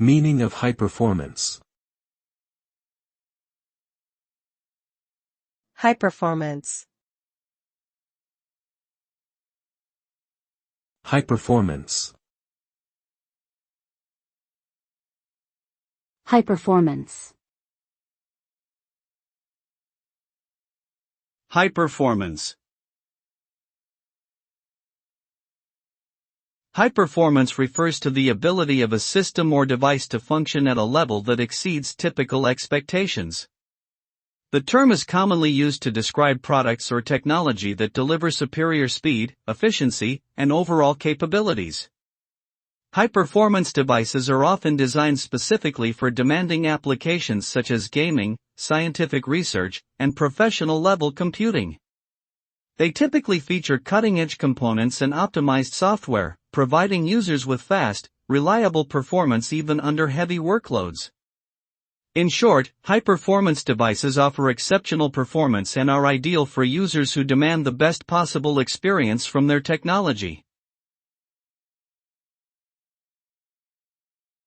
Meaning of high performance. High performance. High performance. High performance. High performance. High performance refers to the ability of a system or device to function at a level that exceeds typical expectations. The term is commonly used to describe products or technology that deliver superior speed, efficiency, and overall capabilities. High-performance devices are often designed specifically for demanding applications such as gaming, scientific research, and professional-level computing. They typically feature cutting-edge components and optimized software, providing users with fast, reliable performance even under heavy workloads. In short, high-performance devices offer exceptional performance and are ideal for users who demand the best possible experience from their technology.